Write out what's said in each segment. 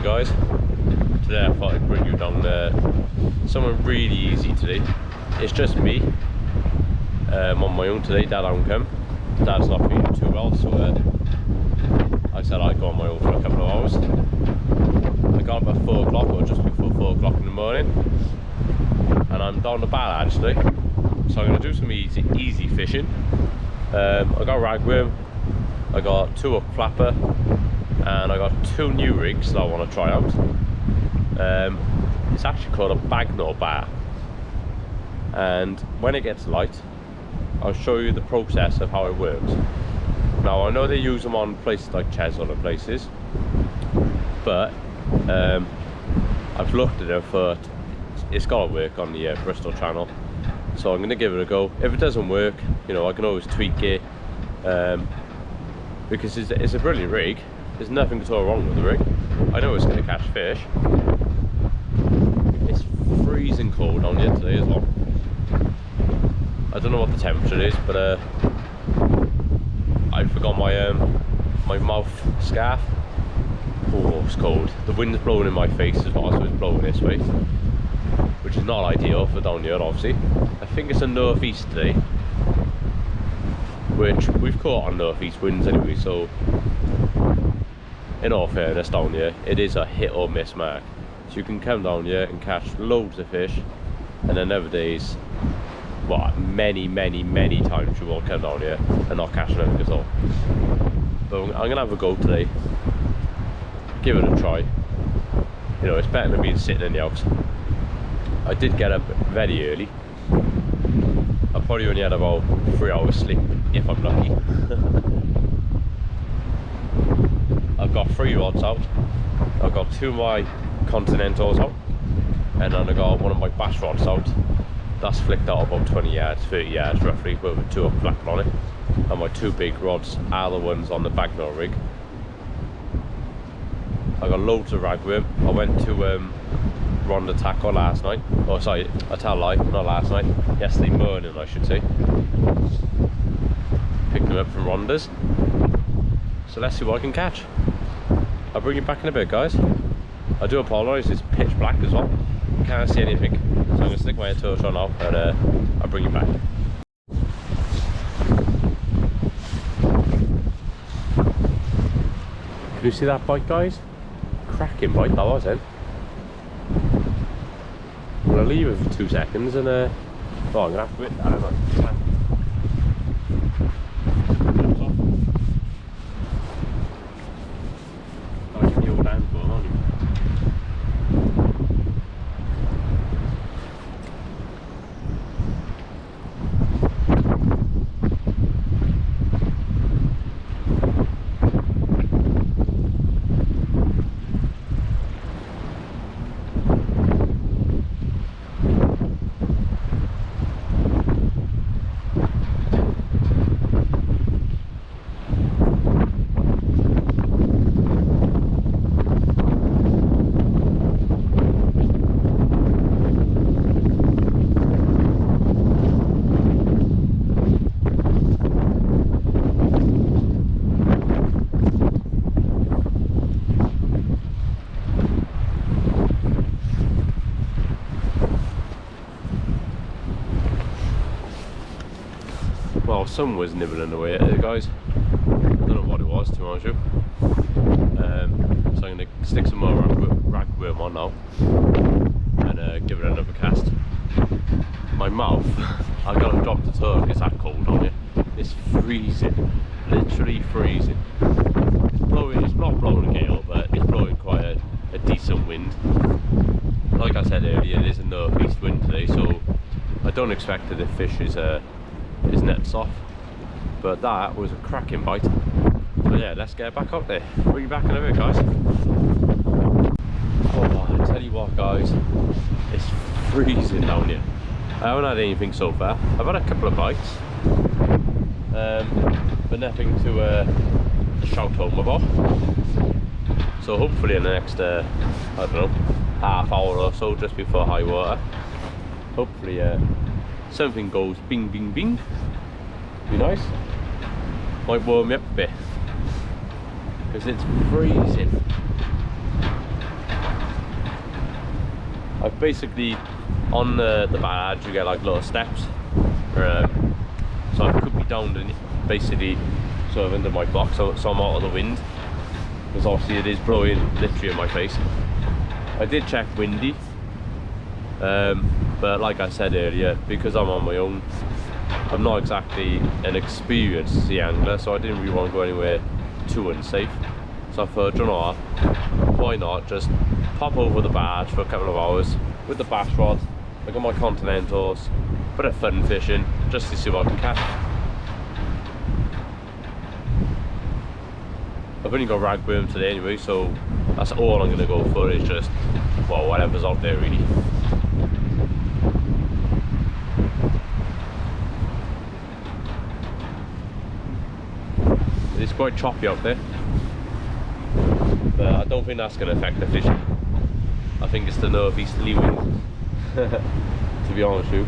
guys. Today I thought I'd bring you down somewhere really easy today. It's just me. I'm on my own today. Dad hasn't come. Dad's not feeling too well, so I said I'd go on my own for a couple of hours. I got up at 4 o'clock, or just before 4 o'clock in the morning, and I'm down to Barrage today. So I'm going to do some easy fishing. I got ragworm, I got 2 up flapper, and I got 2 new rigs that I want to try out. It's actually called a Bagnall bar, and when it gets light I'll show you the process of how it works. Now I know they use them on places like Chesil and places, but I've looked at it for it's got to work on the Bristol channel, so I'm going to give it a go. If it doesn't work, you know, I can always tweak it, because it's a brilliant rig. There's nothing at all wrong with the rig. I know it's going to catch fish. It's freezing cold on here today as well. I don't know what the temperature is, but I forgot my my mouth scarf. Oh, it's cold. The wind's blowing in my face as well, so it's blowing this way, which is not ideal for down here, obviously. I think it's a northeast today, which we've caught on northeast winds anyway, so in all fairness, down here it is a hit or miss mark. So you can come down here and catch loads of fish, and then other days, what, many times you won't come down here and not catch anything at all. But I'm gonna have a go today, give it a try. You know, it's better than being sitting in the house. I did get up very early. I probably only had about 3 hours sleep if I'm lucky. I've got 3 rods out. I've got 2 of my Continentals out, and then I got 1 of my bass rods out. That's flicked out about 20 yards, 30 yards roughly, but with 2 up flat on it. And my 2 big rods are the ones on the Bagnor rig. I got loads of ragworm. I went to Ronda Tackle last night. Oh sorry, I tell a lie, not last night. Yesterday morning, I should say. Picked them up from Ronda's. So let's see what I can catch. I'll bring you back in a bit, guys. I do apologise, it's pitch black as well. Can't see anything. So I'm going to stick my torch on now, and I'll bring you back. Can you see that bite, guys? Cracking bite that was, then. I'm going to leave it for 2 seconds, and oh, I'm going to have to hit that, aren't I? Well, someone was nibbling away at it, guys. I don't know what it was, to be honest with you. So I'm going to stick some more ragworm on now and give it another cast. My mouth, I've got to drop the torque, it's that cold on it. It's freezing, literally freezing. It's not blowing a gale, but it's blowing quite a decent wind. Like I said earlier, it is a northeast wind today, so I don't expect that the fish is nets off, but that was a cracking bite. So yeah, let's get back up there. Bring you back in a bit, guys. Oh, I tell you what, guys, it's freezing down here. I haven't had anything so far. I've had a couple of bites, but nothing to shout home about. So hopefully in the next I don't know, half hour or so, just before high water, hopefully something goes bing bing bing. Be nice. Might warm me up a bit, because it's freezing. I've basically, on the barrage, you get like little steps. So I could be down and basically sort of under my box, so I'm out of the wind. Because obviously it is blowing literally in my face. I did check windy. But like I said earlier, because I'm on my own, I'm not exactly an experienced sea angler, so I didn't really want to go anywhere too unsafe. So I thought, you know what, why not just pop over the barge for a couple of hours with the bass rod, I got my continentals, bit of fun fishing, just to see what I can catch. I've only got ragworm today anyway, so that's all I'm going to go for, is just, well, whatever's out there really. It's quite choppy out there, but I don't think that's going to affect the fishing. I think it's the northeasterly wind, to be honest with you.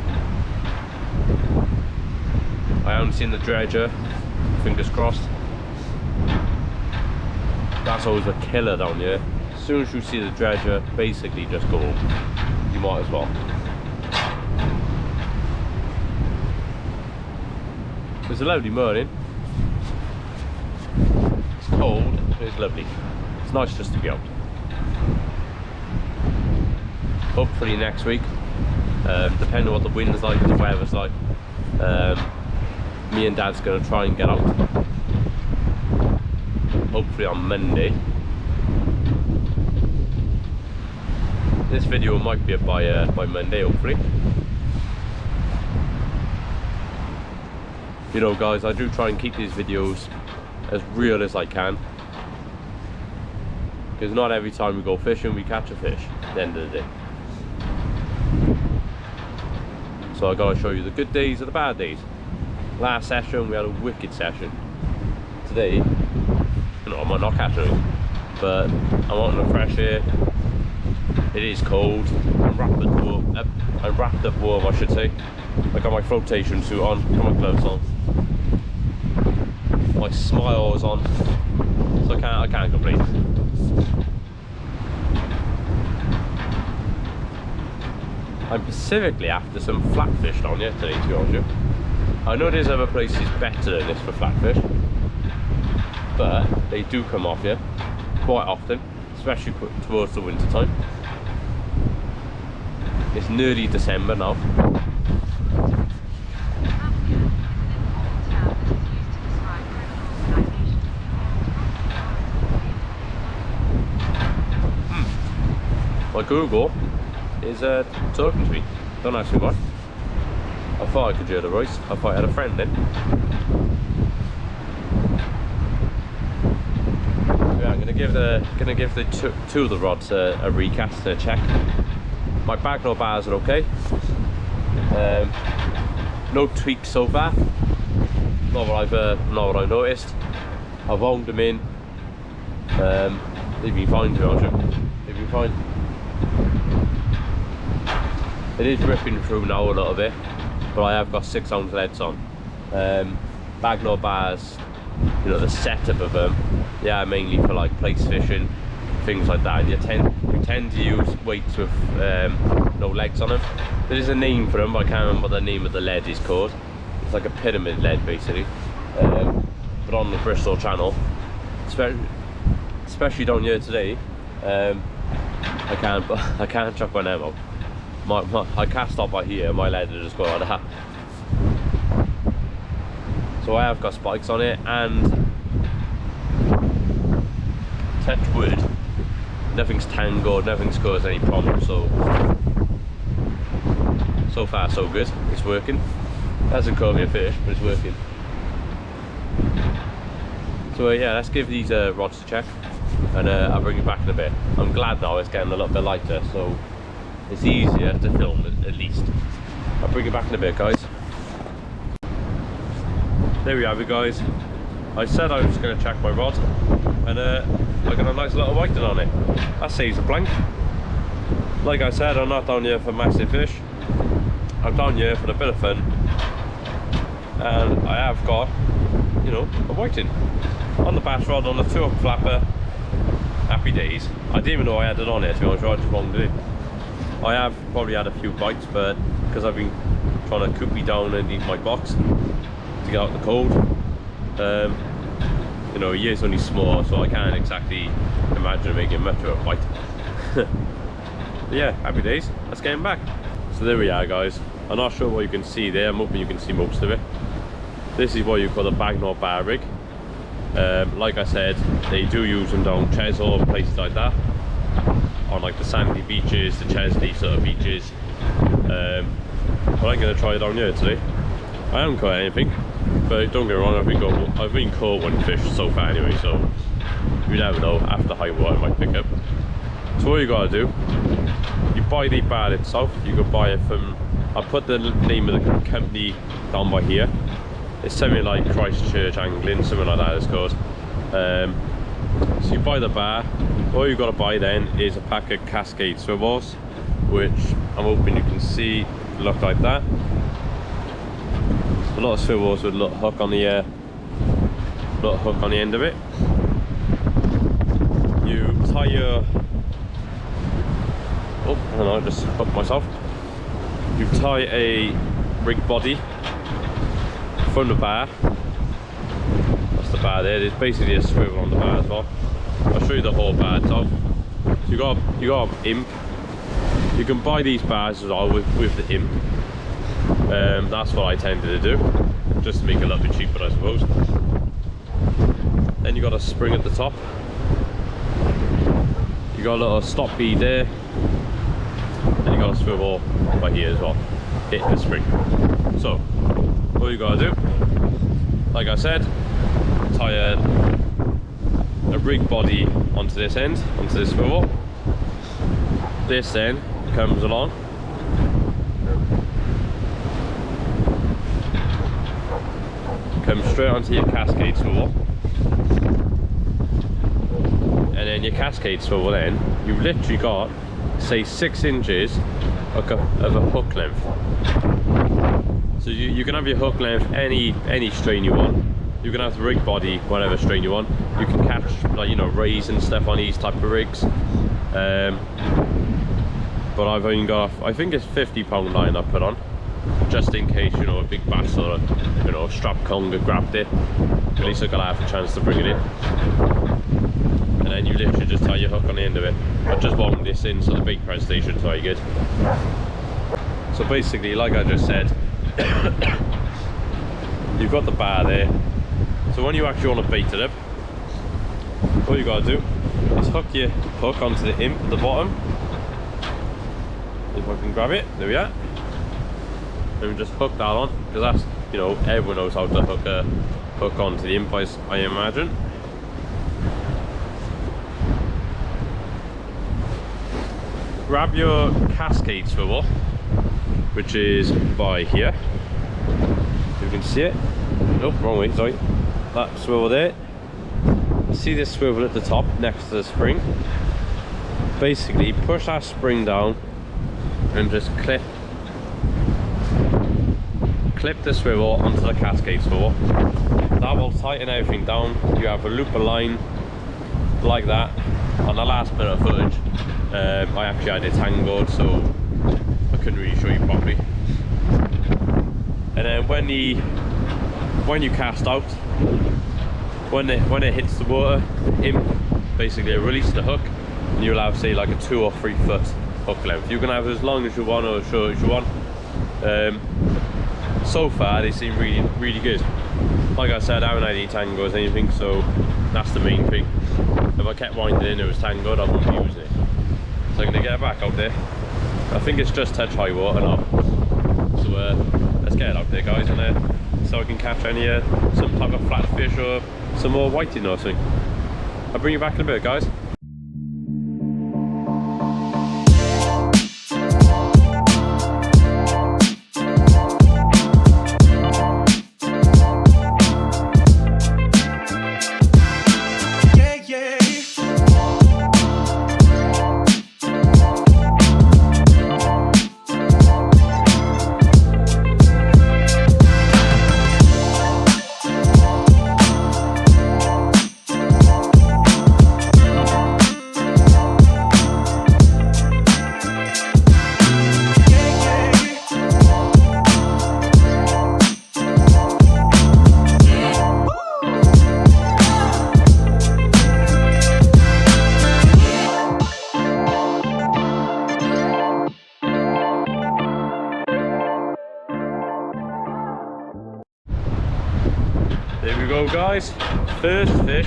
I haven't seen the dredger, fingers crossed. That's always a killer down here. As soon as you see the dredger, basically just go, you might as well. It's a lovely morning. It's cold, but it's lovely. It's nice just to be out. Hopefully next week, depending on what the wind's like and the weather's like, me and Dad's going to try and get out. Hopefully on Monday. This video might be up by Monday, hopefully. You know guys, I do try and keep these videos as real as I can, because not every time we go fishing we catch a fish at the end of the day. So I gotta show you the good days and the bad days. Last session we had a wicked session. Today, you know, I might not catch anything, but I'm out in the fresh air. It is cold. I'm wrapped up warm, I should say. I got my flotation suit on, got my gloves on, my smile is on, so I can't complain. I'm specifically after some flatfish down here today, to be honest with you. I know there's other places better than this for flatfish, but they do come off here quite often, especially towards the winter time. It's nearly December now. My Google is talking to me. Don't ask me why. I thought I could hear the voice. I thought I had a friend then. Yeah, I'm gonna give the two of the rods a recast and a check. My Bagnall bars are okay. No tweaks so far. Not what I've noticed. I've wound them in. They've been fine, to be honest with you. They've been fine. It is ripping through now a little bit, but I have got 6 ounce leads on. Bagnall bars, you know, the setup of them, yeah, mainly for like place fishing, things like that. And you tend to use weights with no legs on them. There is a name for them, but I can't remember what the name of the lead is called. It's like a pyramid lead basically. But on the Bristol channel, especially down here today, I can't chuck my name out. I cast off by here, my lead will just go like that. So I have got spikes on it, and touch wood, nothing's tangled, nothing's caused any problems, so far so good. It's working. Hasn't caught me a fish, but it's working. So yeah, let's give these rods a check, and I'll bring it back in a bit. I'm glad now it's getting a little bit lighter, so it's easier to film at least. I'll bring it back in a bit, guys. There we have it, guys. I said I was going to check my rod, and I got a nice little whiting on it. That saves a blank. Like I said, I'm not down here for massive fish. I'm down here for a bit of fun, and I have got, you know, a whiting on the bass rod on the 2-up flapper. Happy days. I didn't even know I had it on it, to be honest. I just wanted to do. I have probably had a few bites, but because I've been trying to coop me down underneath my box to get out the cold, you know, he is only small, so I can't exactly imagine making much of a bite. But yeah, happy days. Let's get him back. So there we are, guys. I'm not sure what you can see there. I'm hoping you can see most of it. This is what you call the Bagnall bar rig. Like I said, they do use them down Chesil, places like that, on like the sandy beaches, the Chesley sort of beaches. But I'm going to try it down here today. I haven't caught anything, but don't get me wrong, I've been caught one fish so far anyway, so you never know. After high water I might pick up. So what you gotta do, you buy the bar itself. You can buy it from, I'll put the name of the company down by here. It's something like Christchurch Angling, something like that it's called. So you buy the bar. All you gotta buy then is a pack of Cascade swivels, which I'm hoping you can see look like that. A lot of swivels with a little hook on the end of it. You tie your, oh, hang on, I just hooked myself. You tie a rig body from the bar. That's the bar there. There's basically a swivel on the bar as well. I'll show you the whole bar itself. So you got imp. You can buy these bars as well with the imp. That's what I tended to do, just to make it a little bit cheaper, I suppose. Then you got a spring at the top. You got a little stop bead there, and you got a swivel right here as well, hit the spring. So all you gotta do, like I said, tie a rig body onto this end, onto this swivel. This then comes along, comes straight onto your Cascade swivel, and then your Cascade swivel, then you've literally got, say, 6 inches of a hook length. So you can have your hook length any strain you want. You can have the rig body whatever strain you want. You can catch, like, you know, rays and stuff on these type of rigs. But I've only got, I think it's £50 line I put on, just in case, you know, a big bass or, you know, a strap conger grabbed it. At least I got half a chance to bring it in. And then you literally just tie your hook on the end of it. I just wound this in so the bait presentation's very good. So basically, like I just said, you've got the bar there. So when you actually want to bait it up, all you gotta do is hook your hook onto the imp at the bottom. If I can grab it, there we are. And we just hook that on, because that's, you know, everyone knows how to hook onto the imp, I imagine. Grab your Cascade swivel, which is by here. You can see it. Nope, wrong way, sorry. That swivel there. See this swivel at the top next to the spring? Basically, push that spring down and just clip the swivel onto the Cascade swivel. That will tighten everything down. You have a loop of line like that. On the last bit of footage, I actually had it tangled, so I couldn't really show you properly. And then when you cast out, when it hits the water, basically release the hook, and you'll have, say, like a 2 or 3 foot hook length. You can have as long as you want or as short as you want. So far they seem really good. Like I said, I haven't had any tangles or anything, so that's the main thing. If I kept winding in and it was tangled, I wouldn't be using it. So I'm going to get it back out there. I think it's just touch high water now. So let's get it out there, guys, and so I can catch any some type of flatfish or some more whiting or something. I'll bring you back in a bit, guys. There we go, guys. First fish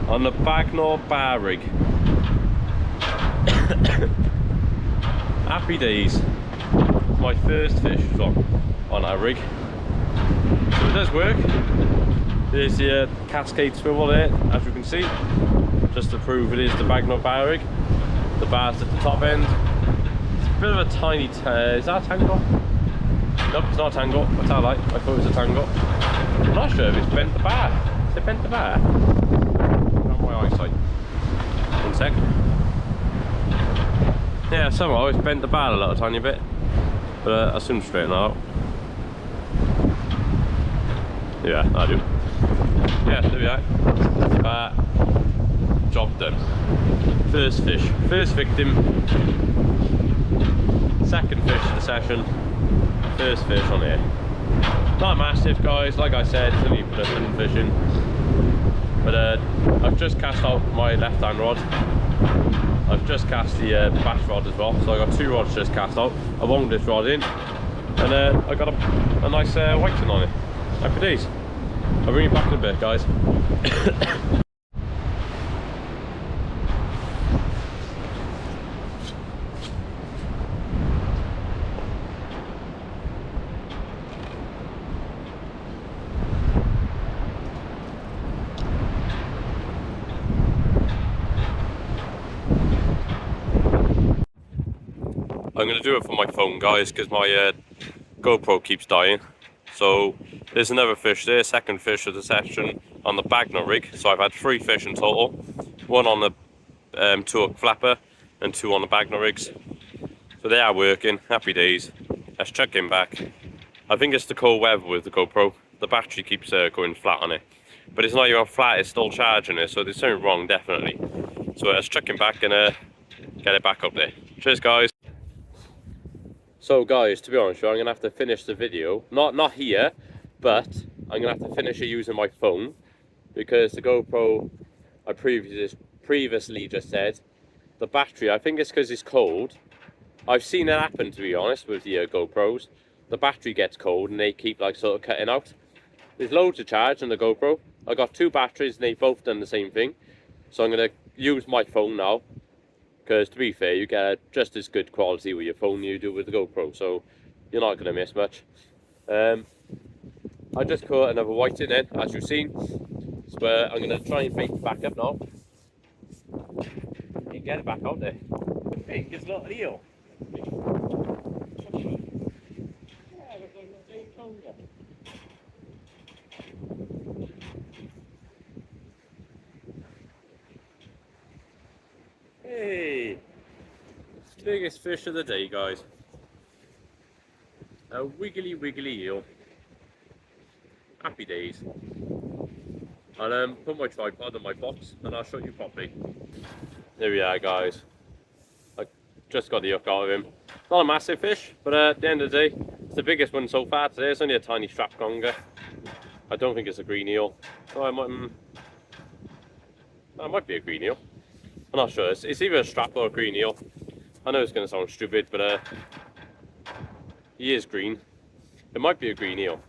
on the Bagnall bar rig. Happy days. My first fish on our rig. So it does work. There's the cascade swivel there, as you can see, just to prove it is the Bagnall bar rig. The bar's at the top end. It's a bit of a tiny, is that a tango? Nope, it's not a tango. What's that like? I thought it was a tango. I'm not sure if it's bent the bar. Is it bent the bar? Not my eyesight. One sec. Yeah, somehow it's bent the bar a little tiny bit, but I'll soon straighten that out. Yeah, I do. Yeah, there we are. Job done. First fish, first victim. Second fish of the session. First fish on here. Not massive, guys. Like I said, it's only production fishing. But I've just cast out my left-hand rod. I've just cast the bash rod as well. So I got 2 rods just cast out. I wound this rod in, and I got a nice whiting on it. Happy days. I'll bring you back in a bit, guys. I'm going to do it for my phone, guys, because my GoPro keeps dying. So there's another fish there, second fish of the session on the Bagnall rig. So I've had 3 fish in total. 1 on the 2 flapper and 2 on the Bagnall rigs. So they are working, happy days. Let's check him back. I think it's the cold weather with the GoPro. The battery keeps going flat on it. But it's not even flat, it's still charging it. So there's something wrong, definitely. So let's check him back and get it back up there. Cheers, guys. So guys, to be honest with you, I'm gonna have to finish the video. Not here, but I'm gonna have to finish it using my phone, because the GoPro I previously just said, the battery, I think it's because it's cold. I've seen it happen, to be honest, with the GoPros. The battery gets cold and they keep like sort of cutting out. There's loads of charge on the GoPro. I got 2 batteries and they've both done the same thing. So I'm gonna use my phone now. Because to be fair, you get just as good quality with your phone you do with the GoPro, so you're not going to miss much. I just caught another whiting then, as you've seen. So I'm going to try and bait it back up now. You can get it back out there. Big, it's not eel. Hey, biggest fish of the day, guys. A wiggly eel. Happy days. I'll put my tripod on my box and I'll show you properly. There we are, guys. I just got the hook out of him. Not a massive fish, but at the end of the day, it's the biggest one so far today. It's only a tiny strap conger. I don't think it's a green eel. So it might be a green eel. I'm not sure. It's either a strap or a green eel. I know it's going to sound stupid, but he is green. It might be a green eel,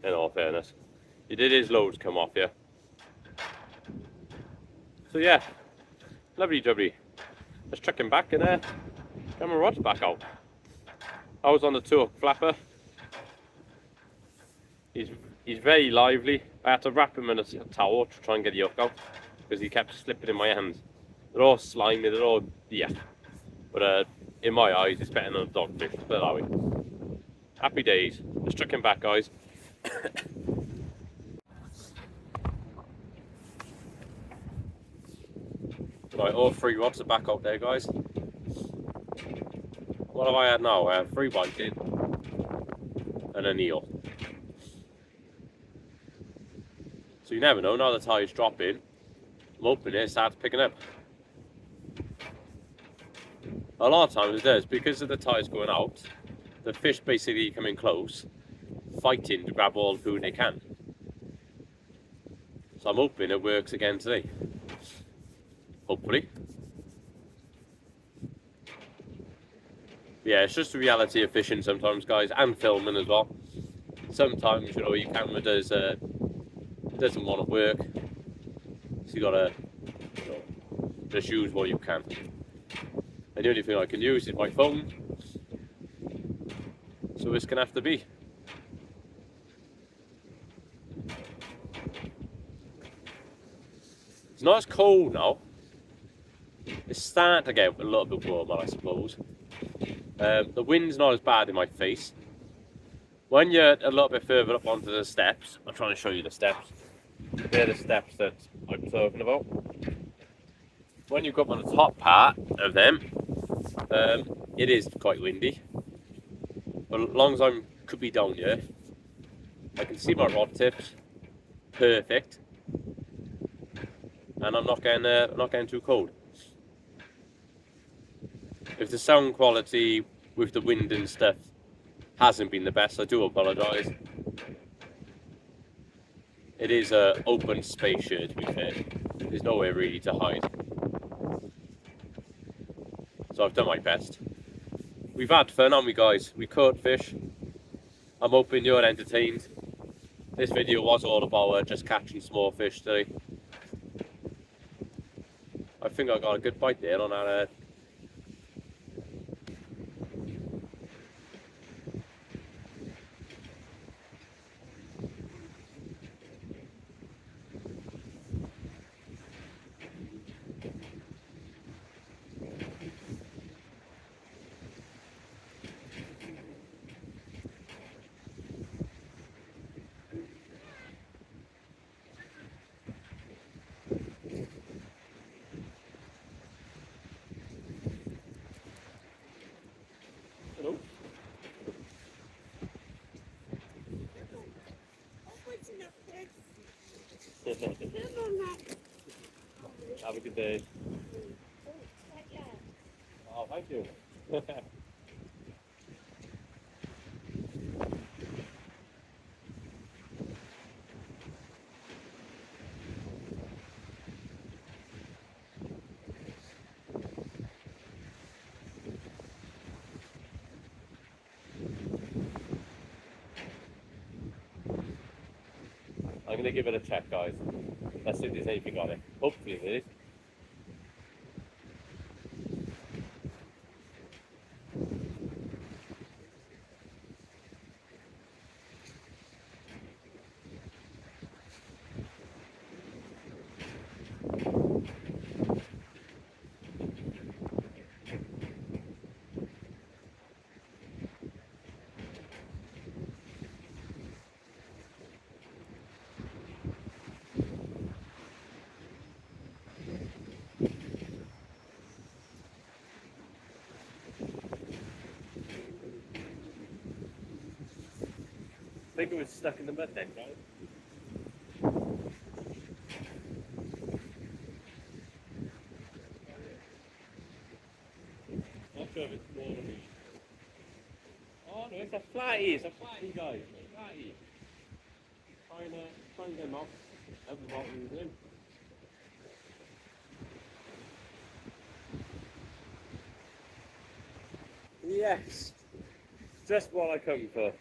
in all fairness. He did his loads come off here. So yeah, lovely jubbly. Let's chuck him back and get my rods back out. I was on the 2 flapper. He's very lively. I had to wrap him in a towel to try and get the hook out because he kept slipping in my hands. They're all slimy, they're all, yeah. But in my eyes, it's better than a dogfish, put it that way. Happy days. Let's chuck him back, guys. Right, all 3 rods are back out there, guys. What have I had now? I have 3 whiting and an eel. So you never know, now the tide's dropping, I'm hoping it starts picking up. A lot of times it does, because of the tides going out, the fish basically come in close, fighting to grab all the food they can. So I'm hoping it works again today. Hopefully. Yeah, it's just the reality of fishing sometimes, guys, and filming as well. Sometimes, you know, your camera does doesn't want to work, so you gotta, you know, just use what you can. And the only thing I can use is my phone, so this can have to be. It's not as cold now. It's starting to get a little bit warmer, I suppose. The wind's not as bad in my face. When you're a little bit further up onto the steps, I'm trying to show you the steps. They're the steps that I'm talking about. When you go up on the top part of them, it is quite windy. But as long as I could be down here, I can see my rod tips perfect, and I'm not getting too cold. If the sound quality with the wind and stuff hasn't been the best, I do apologise. It is an open space here, to be fair. There's nowhere really to hide. So I've done my best. We've had fun, haven't we, guys? We caught fish. I'm hoping you're entertained. This video was all about just catching small fish today. I think I got a good bite there on that. Hello. Have a good day. Oh, thank you. I'm going to give it a check, guys. Let's see if there's anything on it. Hopefully there is. I think it was stuck in the mud then, guys. Not sure if it's small or not. Oh no, it's a flatty. It's a flatty, guys. It's a flatty. Trying to get him off. Have the bottom in. Yes, just what I come for.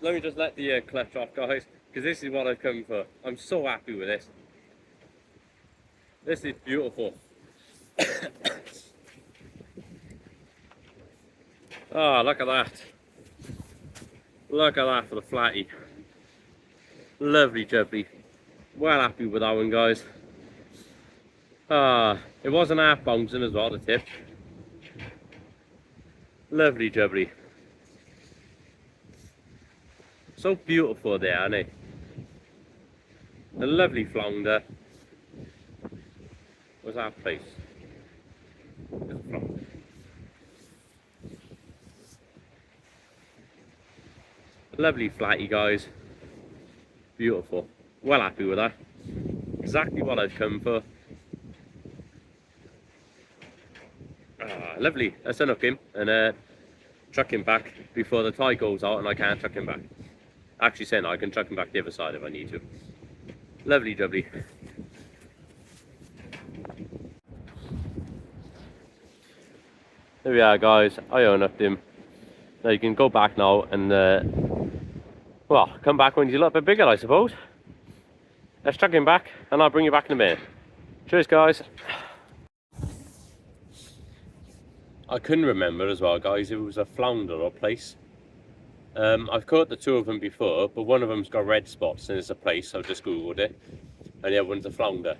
Let me just let the clutch off, guys, because this is what I've come for. I'm so happy with this. This is beautiful. Oh, look at that. Look at that for the flatty. Lovely jubbly. Well happy with that one, guys. It wasn't half bouncing as well, the tip. Lovely jubbly. So beautiful there, isn't it? A lovely flounder. What's that place? There's a flounder. Lovely flatty, guys. Beautiful. Well happy with that. Exactly what I've come for. Lovely. Let's unhook him and chuck him back before the tide goes out and I can't chuck him back. Actually saying I can chuck him back the other side if I need to. Lovely jubbly. There we are, guys. I unhooked him. Now you can go back now and Well, come back when he's a little bit bigger, I suppose. Let's chuck him back, and I'll bring you back in a minute. Cheers, guys. I couldn't remember as well, guys, if it was a flounder or place. I've caught the two of them before, but one of them's got red spots and it's a place. I've just googled it, and the other one's a flounder.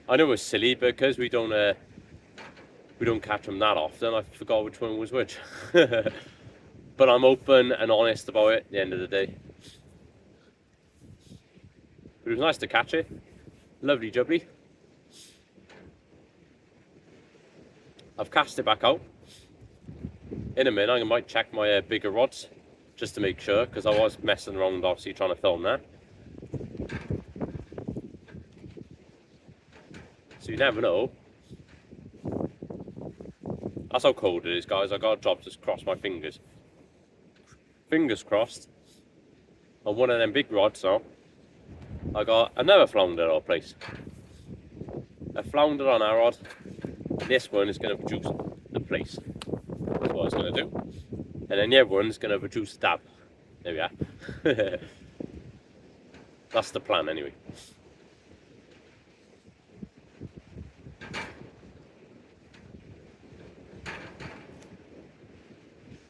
I know it's silly because we don't catch them that often. I forgot which one was which. But I'm open and honest about it at the end of the day. But it was nice to catch it. Lovely jubbly. I've cast it back out. In a minute I might check my bigger rods just to make sure, because I was messing around obviously trying to film that. So you never know. That's how cold it is, guys. I got a job to cross my fingers. Fingers crossed. On one of them big rods now, I got another flounder I'll place. A flounder on our rod. This one is going to produce the place. That's what it's going to do. And then the other one's going to produce a dab. There we are. That's the plan anyway.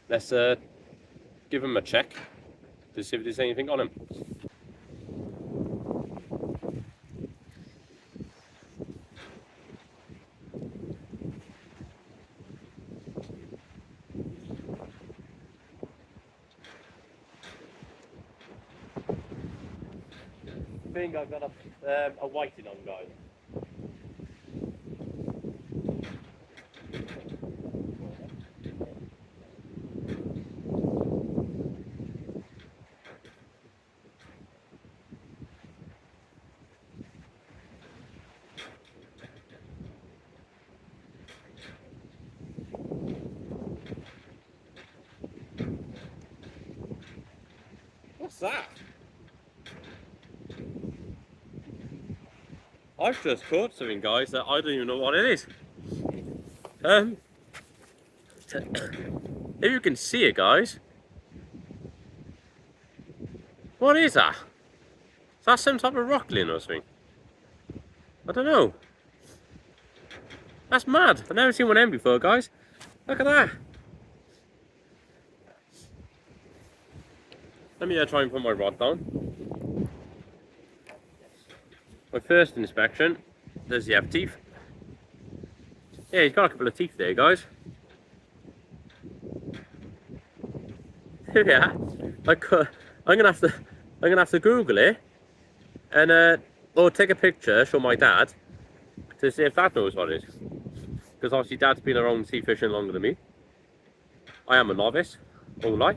Let's give him a check to see if there's anything on him. I think I've got a whiting on, guys. What's that? I've just caught something, guys, that I don't even know what it is. If you can see it, guys. What is that? Is that some type of rockling or something? I don't know. That's mad. I've never seen one of them before, guys. Look at that. Let me try and put my rod down. My first inspection. Does he have teeth? Yeah, he's got a couple of teeth there, guys. Yeah, I'm gonna have to Google it, and or take a picture, show my dad, to see if Dad knows what it is. Because obviously Dad's been around sea fishing longer than me. I am a novice, won't lie.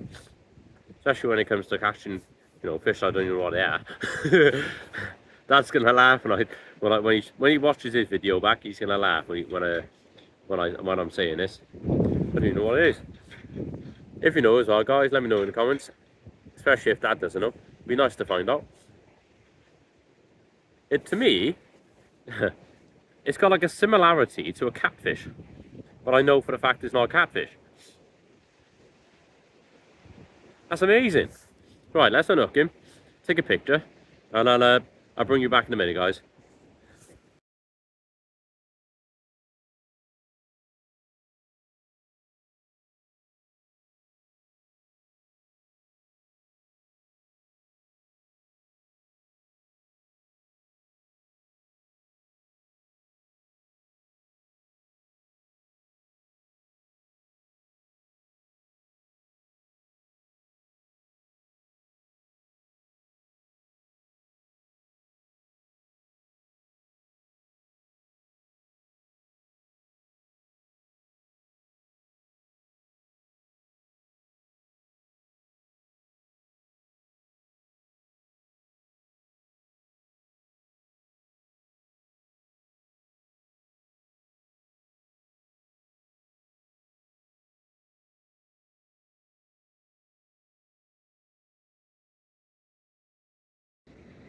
Especially when it comes to catching, you know, fish I don't know what they are. Dad's gonna laugh when he watches his video back. He's gonna laugh when I'm saying this. I don't even know what it is. If you know as well, guys, let me know in the comments. Especially if Dad doesn't know. It'd be nice to find out. To me, it's got like a similarity to a catfish, but I know for the fact it's not a catfish. That's amazing. Right, let's unhook him, take a picture, and I'll bring you back in a minute, guys.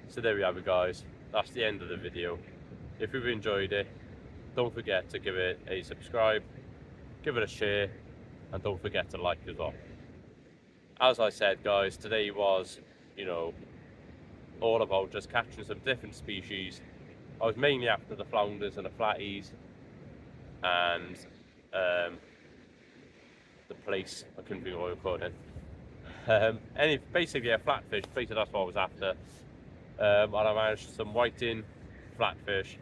So there we have it, guys. That's the end of the video. If you've enjoyed it, don't forget to give it a subscribe, give it a share, and don't forget to like as well. As I said, guys, today was you know, all about just catching some different species. I was mainly after the flounders and the flatties, and the place, I couldn't think of what we were called then. Basically a flatfish, basically that's what I was after. And I managed some whiting, flatfish,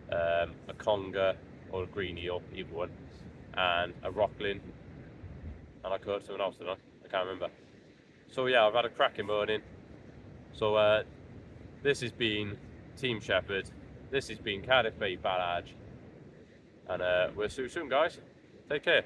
a conger or a green eel, either one, and a rockling, and I caught something else, didn't I can't remember. So yeah, I've had a cracking morning. So this has been Team Shepherd, this has been Cardiff Bay Barrage, and we'll see you soon, guys. Take care.